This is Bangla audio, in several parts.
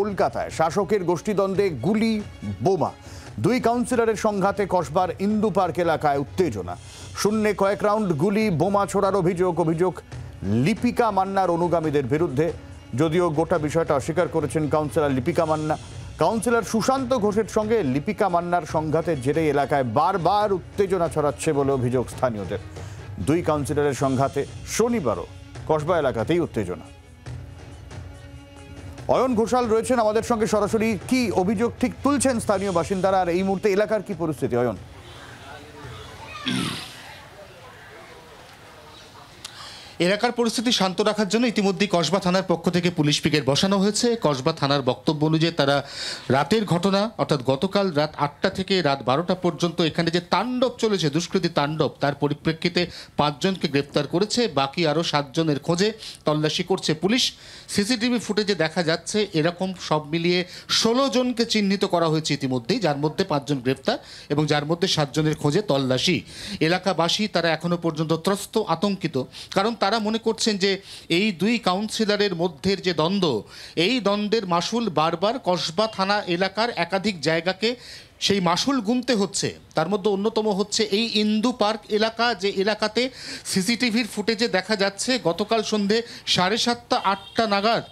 কলকাতায় শাসকের গোষ্ঠীদ্বন্দ্বে গুলি, বোমা। দুই কাউন্সিলরের সংঘাতে কসবার ইন্দু পার্ক এলাকায় উত্তেজনা। শূন্যে কয়েক রাউন্ড গুলি, বোমা ছোড়ার অভিযোগ লিপিকা মান্নার অনুগামীদের বিরুদ্ধে। যদিও গোটা বিষয়টা অস্বীকার করেছেন কাউন্সিলর লিপিকা মান্না। কাউন্সিলর সুশান্ত ঘোষের সঙ্গে লিপিকা মান্নার সংঘাতের জেরে এলাকায় বারবার উত্তেজনা ছড়াচ্ছে বলে অভিযোগ স্থানীয়দের। দুই কাউন্সিলরের সংঘাতে শনিবারও কসবা এলাকাতেই উত্তেজনা। অয়ন ঘোষাল রয়েছেন আমাদের সঙ্গে সরাসরি। কি অভিযোগ ঠিক তুলছেন স্থানীয় বাসিন্দারা, আর এই মুহূর্তে এলাকার কি পরিস্থিতি? অয়ন, এলাকার পরিস্থিতি শান্ত রাখার জন্য ইতিমধ্যেই কসবা থানার পক্ষ থেকে পুলিশ পিকেট বসানো হয়েছে। কসবা থানার বক্তব্য অনুযায়ী তারা রাতের ঘটনা অর্থাৎ গতকাল রাত 8টা থেকে রাত 12টা পর্যন্ত এখানে যে তাণ্ডব চলেছে, দুষ্কৃতী তাণ্ডব, তার পরিপ্রেক্ষিতে 5 জনকে গ্রেপ্তার করেছে। বাকি আরও 7 জনের খোঁজে তল্লাশি করছে পুলিশ। সিসিটিভি ফুটেজে দেখা যাচ্ছে এরকম সব মিলিয়ে 16 জনকে চিহ্নিত করা হয়েছে ইতিমধ্যেই, যার মধ্যে 5 জন গ্রেপ্তার এবং যার মধ্যে 7 জনের খোঁজে তল্লাশি। এলাকাবাসী তারা এখনো পর্যন্ত ত্রস্ত, আতঙ্কিত, কারণ তারা মনে করছেন যে এই দুই কাউন্সিলরের মধ্যে যে দ্বন্দ্ব, এই দ্বন্দ্বের মাসুল বারবার কসবা থানা এলাকার একাধিক জায়গাকে সেই মাসুল গুনতে হচ্ছে। তার মধ্যে অন্যতম হচ্ছে এই ইন্দু পার্ক এলাকা, যে এলাকাতে সিসিটিভির ফুটেজে দেখা যাচ্ছে গতকাল সন্ধে 7:30 8টা নাগাদ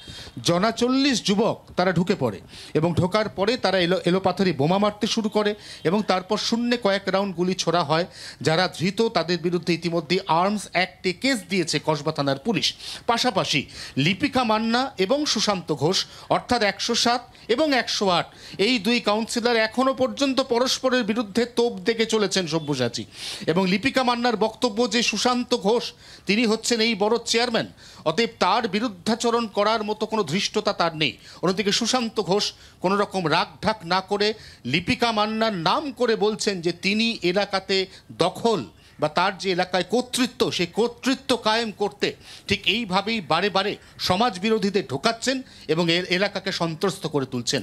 40 যুবক তারা ঢুকে পড়ে এবং ঢোকার পরে তারা এলোপাথারি বোমা মারতে শুরু করে এবং তারপর শূন্যে কয়েক রাউন্ড গুলি ছোড়া হয়। যারা ধৃত তাদের বিরুদ্ধে ইতিমধ্যে আর্মস অ্যাক্টে কেস দিয়েছে কসবা থানার পুলিশ। পাশাপাশি লিপিকা মান্না এবং সুশান্ত ঘোষ অর্থাৎ 107 এবং 108 এই দুই কাউন্সিলর এখনও পর্যন্ত পরস্পরের বিরুদ্ধে তোপ দেখে চলেছেন সব্যসাচী। এবং লিপিকা মান্নার বক্তব্য যে সুশান্ত ঘোষ তিনি হচ্ছেন এই বড় চেয়ারম্যান, অতএব তার বিরুদ্ধাচরণ করার মতো কোনো ধৃষ্টতা তার নেই। অন্যদিকে সুশান্ত ঘোষ কোনো রকম রাগঢাক না করে লিপিকা মান্নার নাম করে বলছেন যে তিনি এলাকাতে দখল বা তার যে এলাকায় কর্তৃত্ব, সেই কর্তৃত্ব কায়েম করতে ঠিক এইভাবেই বারে বারে সমাজ বিরোধীদের ঢোকাচ্ছেন এবং এলাকাকে সন্ত্রস্ত করে তুলছেন।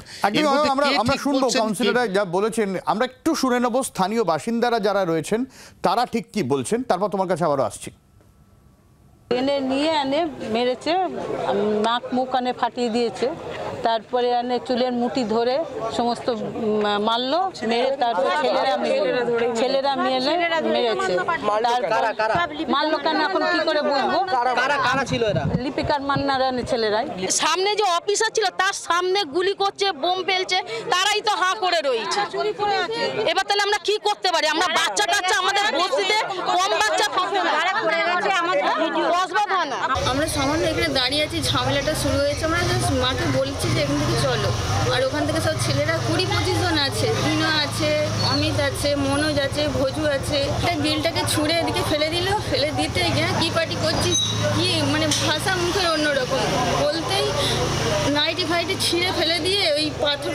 আমরা শুনবো কাউন্সিলররা যা বলেছেন, আমরা একটু শুনে নেব স্থানীয় বাসিন্দারা যারা রয়েছেন তারা ঠিক কি বলছেন, তারপর তোমার কাছে আবারও আসছি। এনে নিয়ে এনে মেরেছে, নাক মুখ কানে ফাটিয়ে দিয়েছে, তারপরে এনে চুলের মুঠি ধরে সমস্ত মারলো, মেরে তারপর ছেলেরা মিলে মেরেছে। মারলো কেন এখন কি করে বুঝবো? লিপিকার মান্নার ছেলেরাই। সামনে যে অফিসার ছিল তার সামনে গুলি করছে, বোম ফেলছে, তারাই তো হাঁ করে রয়েছে। এবার তাহলে আমরা কি করতে পারি? আমরা বাচ্চা কাচ্চা আমাদের বস্তিতে কম বাচ্চা আমরা সামান্য এখানে দাঁড়িয়ে আছি, ঝামেলাটা শুরু হয়েছে। আমরা জাস্ট মাকে বলছি যে এখান থেকে চলো, আর ওখান থেকে সব ছেলেরা 20-25 জন আছে, দিনা আছে, অমিত আছে, মনোজ আছে, ভোজু আছে। বিলটাকে ছুঁড়ে এদিকে ফেলে দিল, ফেলে দিতে গিয়ে কি পার্টি করছিস কি মানে ভাষা মুখের অন্যরকম বলতেই নাইটি ফাইটি ছিঁড়ে ফেলে দিয়ে ওই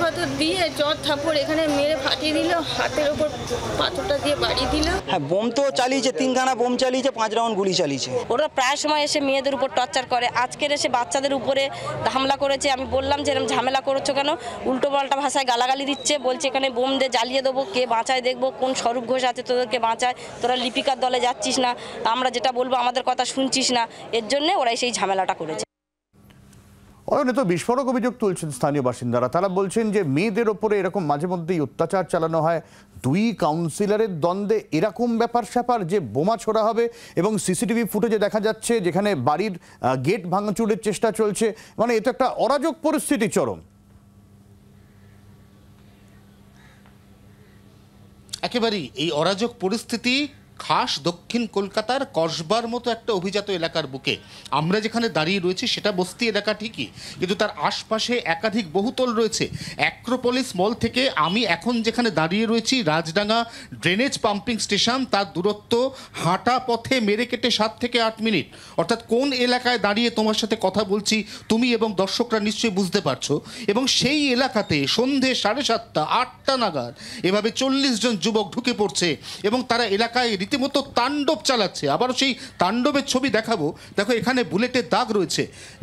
পাথর দিয়ে চট থাপড় এখানে মেরে ফাটিয়ে দিল, হাতের ওপর পাথরটা দিয়ে বাড়িয়ে দিল। হ্যাঁ, বোম তো চালিয়েছে, 3 খানা বোম চালিয়েছে, 5 রাউন্ড গুলি চালিয়েছে। ওরা প্রায় সময় এসে মেয়েদের উপর টর্চার করে, আজকের এসে বাচ্চাদের উপরে হামলা করেছে। আমি বললাম যে এরকম ঝামেলা করছো কেন? উল্টো পাল্টা ভাষায় গালাগালি দিচ্ছে, বলছে এখানে বোম দিয়ে জ্বালিয়ে দেবো, কে বাঁচায় দেখবো, কোন স্বরূপ ঘোষ আছে তোদেরকে বাঁচায়, তোরা লিপিকার দলে যাচ্ছিস না, আমরা যেটা বলবো আমাদের কথা শুনছিস না, এর জন্য ওরাই সেই ঝামেলাটা করেছে। অয়নে তো বিস্ফোরক অভিযোগ তুলছেন স্থানীয় বাসিন্দারা। তারা বলছেন যে মেয়েদের ওপরে এরকম মাঝে মধ্যেই অত্যাচার চালানো হয়, দুই কাউন্সিলরের দ্বন্দ্বে এরকম ব্যাপার স্যাপার যে বোমা ছোড়া হবে এবং সিসিটিভি ফুটেজে দেখা যাচ্ছে যেখানে বাড়ির গেট ভাঙচুরের চেষ্টা চলছে। মানে এটা একটা অরাজক পরিস্থিতি চরম। একেবারেই এই অরাজক পরিস্থিতি খাস দক্ষিণ কলকাতার কসবার মতো একটা অভিজাত এলাকার বুকে। আমরা যেখানে দাঁড়িয়ে রয়েছি সেটা বস্তি এলাকা ঠিকই, কিন্তু তার আশপাশে একাধিক বহুতল রয়েছে। অ্যাক্রোপলিস মল থেকে আমি এখন যেখানে দাঁড়িয়ে রয়েছি রাজডাঙ্গা ড্রেনেজ পাম্পিং স্টেশন, তার দূরত্ব হাঁটা পথে মেরে কেটে 7 থেকে 8 মিনিট। অর্থাৎ কোন এলাকায় দাঁড়িয়ে তোমার সাথে কথা বলছি তুমি এবং দর্শকরা নিশ্চয়ই বুঝতে পারছো। এবং সেই এলাকাতে সন্ধে 7:30 8টা নাগাদ এভাবে 40 জন যুবক ঢুকে পড়ছে এবং তারা এলাকায় রীতিমতো তাণ্ডব চালাচ্ছে। আবারও সেই তাণ্ডবের ছবি দেখাবো। দেখো এখানে বুলেটের দাগ রয়েছে,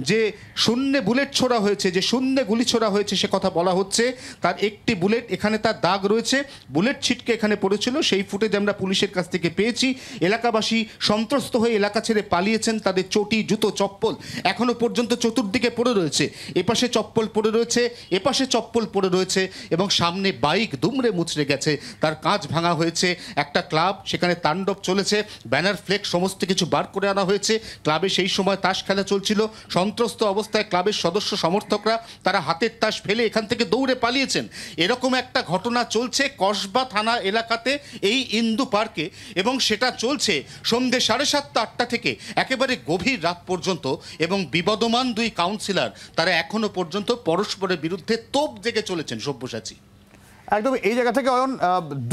যে শূন্যে বুলেট ছোড়া হয়েছে, যে শূন্যে গুলি ছোড়া হয়েছে সে কথা বলা হচ্ছে। তার একটি বুলেট এখানে তার দাগ রয়েছে, বুলেট ছিটকে এখানে পড়েছিল, সেই ফুটেজ আমরা পুলিশের কাছ থেকে পেয়েছি। এলাকাবাসী সন্ত্রস্ত হয়ে এলাকা ছেড়ে পালিয়েছেন, তাদের চটি, জুতো, চপ্পল এখনো পর্যন্ত চতুর্দিকে পড়ে রয়েছে। এপাশে চপ্পল পড়ে রয়েছে, এপাশে চপ্পল পড়ে রয়েছে, এবং সামনে বাইক দুমড়ে মুচড়ে গেছে, তার কাঁচ ভাঙা হয়েছে। একটা ক্লাব, সেখানে তাণ্ডব চলেছে, ব্যানার ফ্লেক্স সমস্ত কিছু বার করে আনা হয়েছে। ক্লাবে সেই সময় তাস খেলা চলছিল, সন্ত্রস্ত অবস্থায় ক্লাবের সদস্য সমর্থকরা তারা হাতের তাস ফেলে এখান থেকে দৌড়ে পালিয়েছেন। এরকম একটা ঘটনা চলছে কসবা থানা এলাকাতে, এই ইন্দু পার্কে, এবং সেটা চলছে সন্ধ্যে 7:30-8টা থেকে একেবারে গভীর রাত পর্যন্ত। এবং বিবদমান দুই কাউন্সিলর তারা এখনো পর্যন্ত পরস্পরের বিরুদ্ধে তোপ জেগে চলেছেন। সব্যসাচী, একদম এই জায়গা থেকে অয়ন,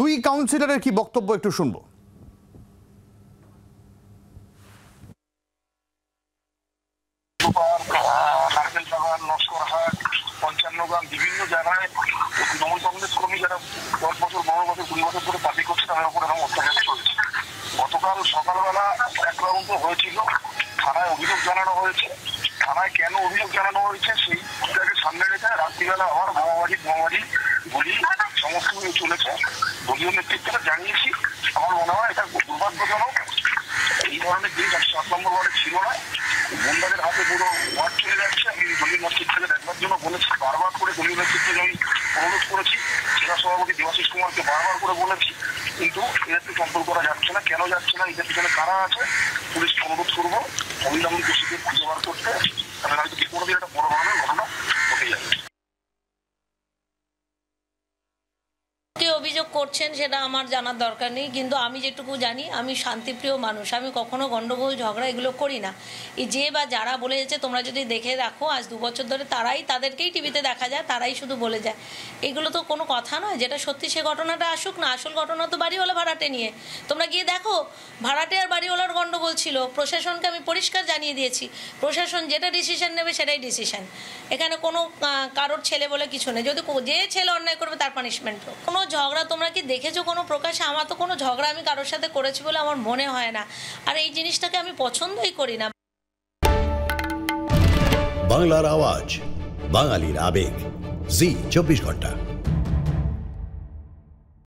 দুই কাউন্সিলরের কি বক্তব্য একটু শুনবো। নারকেল বাগান, লস্করহাট, 55 গ্রাম বিভিন্ন জায়গায় তৃণমূল কংগ্রেস কর্মী যারা 10 বছর, 12 বছর, 20 বছর ধরে পার্টি করছে তাদের উপর এখন অত্যাচার চলছে। গতকাল সকালবেলা এক রাউন্ড হয়েছিল, থানায় অভিযোগ জানানো হয়েছে। থানায় কেন অভিযোগ জানানো হয়েছে সেইটাকে সামনে রেখে রাত্রিবেলা আবার বোমাবাজি গুলি সমস্ত কিছু চলেছে। দলীয় নেতৃত্বকে জানিয়েছি। আমার মনে হয় এটা দুর্ভাগ্যজনক। এই ধরনের জিনিস 7 নম্বর ওয়ার্ডে ছিল না। গুন্ডাদের হাতে পুরো ওয়ার্ড চলে যাচ্ছে। আমি দলীয় নেতৃত্বকে দেখবার জন্য বলেছি, বারবার করে দলীয় নেতৃত্বকে আমি অনুরোধ করেছি। জেলা সভাপতি দেবাশিস কুমারকে বারবার করে বলেছি, কিন্তু এদেরকে কন্ট্রোল করা যাচ্ছে না। কেন যাচ্ছে না, এদের পিছনে কারা আছে, পুলিশকে অনুরোধ করবো অবিলম্বে দোষীদের খুঁজে বার করতে। তাহলে হয়তো যে কোনো দিন একটা বড় ধরনের ঘটনা ঘটে যাবে। অভিযোগ করছেন সেটা আমার জানার দরকার নেই, কিন্তু আমি যেটুকু জানি, আমি শান্তিপ্রিয় মানুষ, আমি কখনো গন্ডগোল ঝগড়া এগুলো করি না। এই যে বা যারা বলে যাচ্ছে, তোমরা যদি দেখে রাখো আজ 2 বছর ধরে তাদেরকেই টিভিতে দেখা যায়, তারাই শুধু বলে যায়। এগুলো তো কোনো কথা নয়। যেটা সত্যি সে ঘটনাটা আসুক না। আসল ঘটনা তো বাড়িওয়ালা ভাড়াটে নিয়ে। তোমরা গিয়ে দেখো, ভাড়াটে আর বাড়িওয়ালার গন্ডগোল ছিল। প্রশাসনকে আমি পরিষ্কার জানিয়ে দিয়েছি, প্রশাসন যেটা ডিসিশন নেবে সেটাই ডিসিশন। এখানে কোনো কারোর ছেলে বলে কিছু নেই। যদি যে ছেলে অন্যায় করবে তার পানিশমেন্ট হোক। কোনো ঝগড়া তোমরা কি দেখেছো কোনো প্রকাশে? আমার তো কোনো ঝগড়া আমি কারোর সাথে করেছি বলে আমার মনে হয় না। আর এই জিনিসটাকে আমি পছন্দই করি না। বাংলার আওয়াজ, বাঙালির আবেগ, জি 24 ঘন্টা।